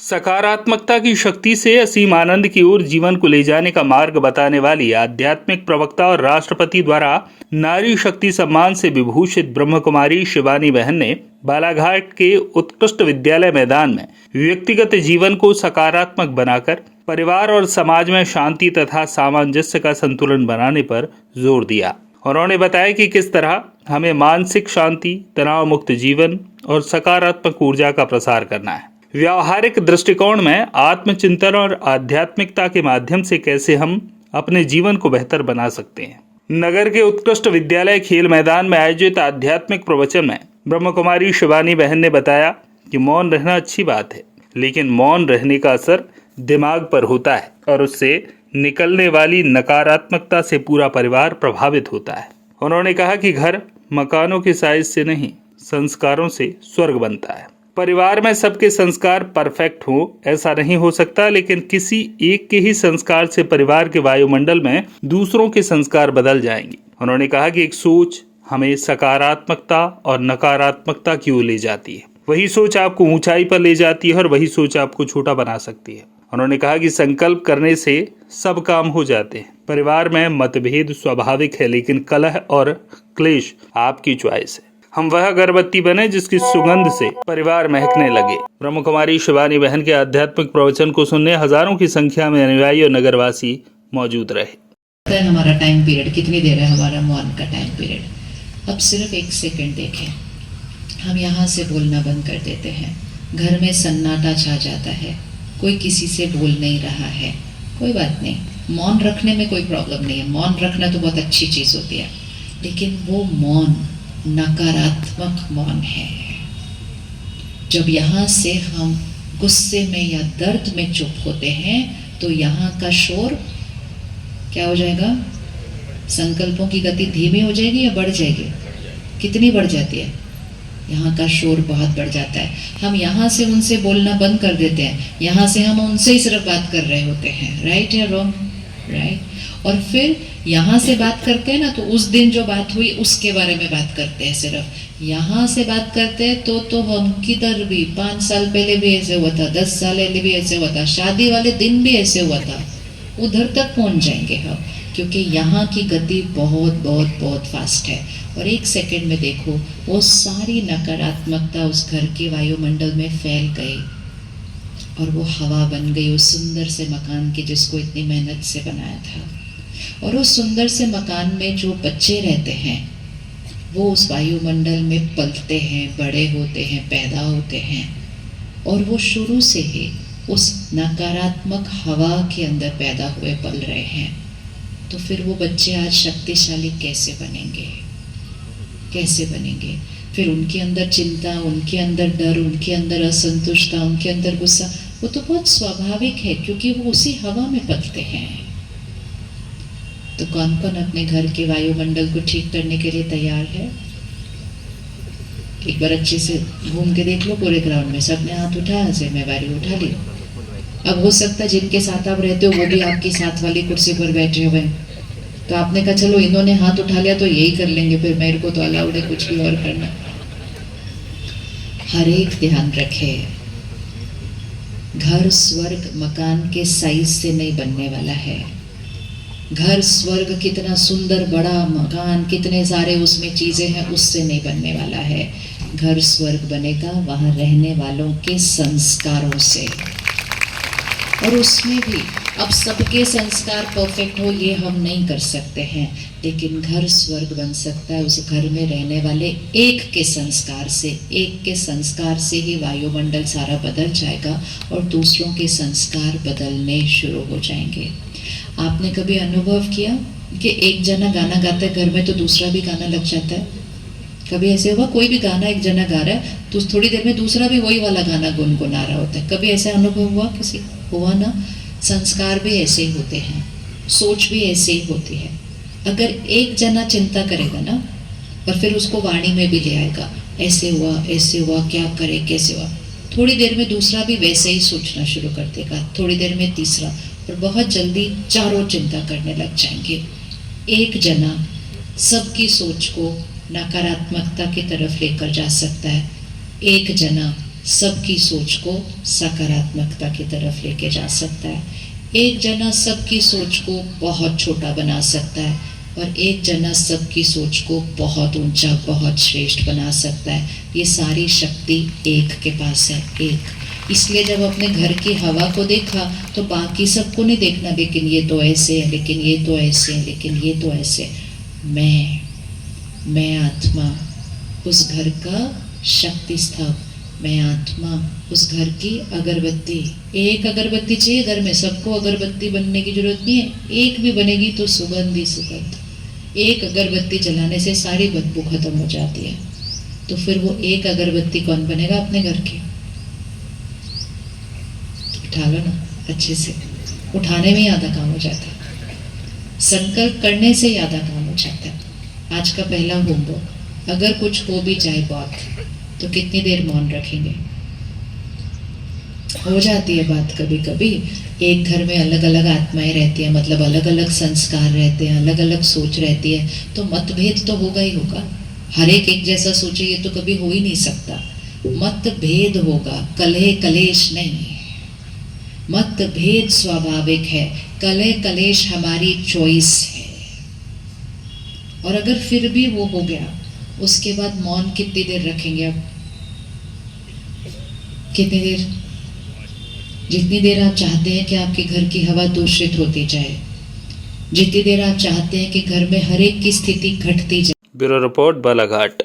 सकारात्मकता की शक्ति से असीम आनंद की ओर जीवन को ले जाने का मार्ग बताने वाली आध्यात्मिक प्रवक्ता और राष्ट्रपति द्वारा नारी शक्ति सम्मान से विभूषित ब्रह्म कुमारी शिवानी बहन ने बालाघाट के उत्कृष्ट विद्यालय मैदान में व्यक्तिगत जीवन को सकारात्मक बनाकर परिवार और समाज में शांति तथा सामंजस्य का संतुलन बनाने पर जोर दिया। उन्होंने बताया कि किस तरह हमें मानसिक शांति, तनाव मुक्त जीवन और सकारात्मक ऊर्जा का प्रसार करना है। व्यावहारिक दृष्टिकोण में आत्मचिंतन और आध्यात्मिकता के माध्यम से कैसे हम अपने जीवन को बेहतर बना सकते हैं। नगर के उत्कृष्ट विद्यालय खेल मैदान में आयोजित आध्यात्मिक प्रवचन में ब्रह्म कुमारी शिवानी बहन ने बताया कि मौन रहना अच्छी बात है, लेकिन मौन रहने का असर दिमाग पर होता है और उससे निकलने वाली नकारात्मकता से पूरा परिवार प्रभावित होता है। उन्होंने कहा कि घर मकानों के साइज से नहीं, संस्कारों से स्वर्ग बनता है। परिवार में सबके संस्कार परफेक्ट हो ऐसा नहीं हो सकता, लेकिन किसी एक के ही संस्कार से परिवार के वायुमंडल में दूसरों के संस्कार बदल जाएंगे। उन्होंने कहा कि एक सोच हमें सकारात्मकता और नकारात्मकता की ओर ले जाती है। वही सोच आपको ऊंचाई पर ले जाती है और वही सोच आपको छोटा बना सकती है। उन्होंने कहा कि संकल्प करने से सब काम हो जाते हैं। परिवार में मतभेद स्वाभाविक है, लेकिन कलह और क्लेश आपकी चॉइस है। हम वह अगरबत्ती बने जिसकी सुगंध से परिवार महकने लगे। ब्रह्म कुमारी शिवानी बहन के आध्यात्मिक प्रवचन को सुनने हजारों की संख्या में अनुयायी और नगरवासी मौजूद रहे। हमारा टाइम पीरियड कितनी देर है? हमारा मौन का टाइम पीरियड अब सिर्फ 1 सेकंड देखें। हम यहाँ से बोलना बंद कर देते हैं, घर में सन्नाटा छा जाता है, कोई किसी से बोल नहीं रहा है। कोई बात नहीं, मौन रखने में कोई प्रॉब्लम नहीं है। मौन रखना तो बहुत अच्छी चीज़ होती है, लेकिन वो मौन नकारात्मक मौन है। जब यहाँ से हम गुस्से में या दर्द में चुप होते हैं तो यहाँ का शोर क्या हो जाएगा? संकल्पों की गति धीमी हो जाएगी या बढ़ जाएगी? कितनी बढ़ जाती है? यहाँ का शोर बहुत बढ़ जाता है। हम यहाँ से उनसे बोलना बंद कर देते हैं, यहाँ से हम उनसे ही सिर्फ बात कर रहे होते हैं। राइट या रॉन्ग? राइट। और फिर यहाँ से बात करते हैं ना, तो उस दिन जो बात हुई उसके बारे में बात करते हैं। सिर्फ यहाँ से बात करते हैं तो हम किधर भी 5 साल पहले भी ऐसे हुआ था, 10 साल पहले भी ऐसे हुआ था, शादी वाले दिन भी ऐसे हुआ था, उधर तक पहुँच जाएंगे हम, क्योंकि यहाँ की गति बहुत बहुत बहुत फास्ट है। और 1 सेकंड में देखो, वो सारी नकारात्मकता उस घर के वायुमंडल में फैल गई और वो हवा बन गई उस सुंदर से मकान की जिसको इतनी मेहनत से बनाया था। और उस सुंदर से मकान में जो बच्चे रहते हैं वो उस वायुमंडल में पलते हैं, बड़े होते हैं, पैदा होते हैं, और वो शुरू से ही उस नकारात्मक हवा के अंदर पैदा हुए पल रहे हैं। तो फिर वो बच्चे आज शक्तिशाली कैसे बनेंगे? कैसे बनेंगे? फिर उनके अंदर चिंता, उनके अंदर डर, उनके अंदर असंतुष्टता, उनके अंदर गुस्सा, वो तो बहुत स्वाभाविक है क्योंकि वो उसी हवा में पलते हैं। तो कौन कौन अपने घर के वायुमंडल को ठीक करने के लिए तैयार है? एक बार अच्छे से घूम के देख लो पूरे ग्राउंड में, सबने हाथ उठाया, जिम्मेवारी उठा ली। अब हो सकता है जिनके साथ आप रहते हो वो भी आपकी साथ वाली कुर्सी पर बैठे हुए हैं, तो आपने कहा चलो इन्होंने हाथ उठा लिया तो यही कर लेंगे, फिर मेरे को तो अलाउड है कुछ भी और करना। हर एक ध्यान रखे, घर स्वर्ग मकान के साइज से नहीं बनने वाला है। घर स्वर्ग कितना सुंदर बड़ा मकान, कितने सारे उसमें चीजें हैं, उससे नहीं बनने वाला है। घर स्वर्ग बनेगा वहां रहने वालों के संस्कारों से। और उसमें भी अब सबके संस्कार परफेक्ट हो ये हम नहीं कर सकते हैं, लेकिन घर स्वर्ग बन सकता है उस घर में रहने वाले एक के संस्कार से। एक के संस्कार से ही वायुमंडल सारा बदल जाएगा और दूसरों के संस्कार बदलने शुरू हो जाएंगे। आपने कभी अनुभव किया कि एक जना गाना गाता है घर में तो दूसरा भी गाना लग जाता है? कभी ऐसे हुआ कोई भी गाना एक जना गा रहा है तो थोड़ी देर में दूसरा भी वही वाला गाना गुनगुना रहा होता है? कभी ऐसा अनुभव हुआ किसी? हुआ ना? संस्कार भी ऐसे ही होते हैं, सोच भी ऐसे ही होती है। अगर एक जना चिंता करेगा ना और फिर उसको वाणी में भी ले आएगा, ऐसे हुआ, क्या करे, कैसे हुआ, थोड़ी देर में दूसरा भी वैसे ही सोचना शुरू कर देगा, थोड़ी देर में तीसरा, और बहुत जल्दी चारों चिंता करने लग जाएंगे। एक जना सबकी सोच को नकारात्मकता की तरफ लेकर जा सकता है, एक जना सबकी सोच को सकारात्मकता की तरफ लेके जा सकता है। एक जना सबकी सोच को बहुत छोटा बना सकता है और एक जना सबकी सोच को बहुत ऊंचा, बहुत श्रेष्ठ बना सकता है। ये सारी शक्ति एक के पास है, एक। इसलिए जब अपने घर की हवा को देखा तो बाकी सबको नहीं देखना, लेकिन ये तो ऐसे है, लेकिन ये तो ऐसे है, लेकिन ये तो ऐसे। मैं आत्मा उस घर का शक्ति स्तंभ, मैं आत्मा उस घर की अगरबत्ती। एक अगरबत्ती चाहिए घर में, सबको अगरबत्ती बनने की जरूरत नहीं है, एक भी बनेगी तो सुगंध ही सुगंध। एक अगरबत्ती जलाने से सारी बदबू खत्म हो जाती है। तो फिर वो एक अगरबत्ती कौन बनेगा अपने घर की? उठा लो ना अच्छे से, उठाने में ही आधा काम हो जाता है, संकल्प करने से ही आधा काम हो जाता है। आज का पहला होमवर्क, अगर कुछ हो भी जाए बात तो कितनी देर मौन रखेंगे? हो जाती है बात कभी कभी, एक घर में अलग अलग आत्माएं रहती है, मतलब अलग अलग संस्कार रहते हैं, अलग अलग सोच रहती है, तो मतभेद तो होगा ही होगा। हर एक जैसा सोचे ये तो कभी हो ही नहीं सकता। मतभेद होगा, कलह कलेश नहीं। मतभेद स्वाभाविक है, कलह कलेश हमारी चॉइस है। और अगर फिर भी वो हो गया, उसके बाद मौन कितनी देर रखेंगे? अब कितनी देर? जितनी देर आप चाहते हैं कि आपके घर की हवा दूषित होती जाए, जितनी देर आप चाहते हैं कि घर में हर एक की स्थिति घटती जाए। Bureau report Balaghat.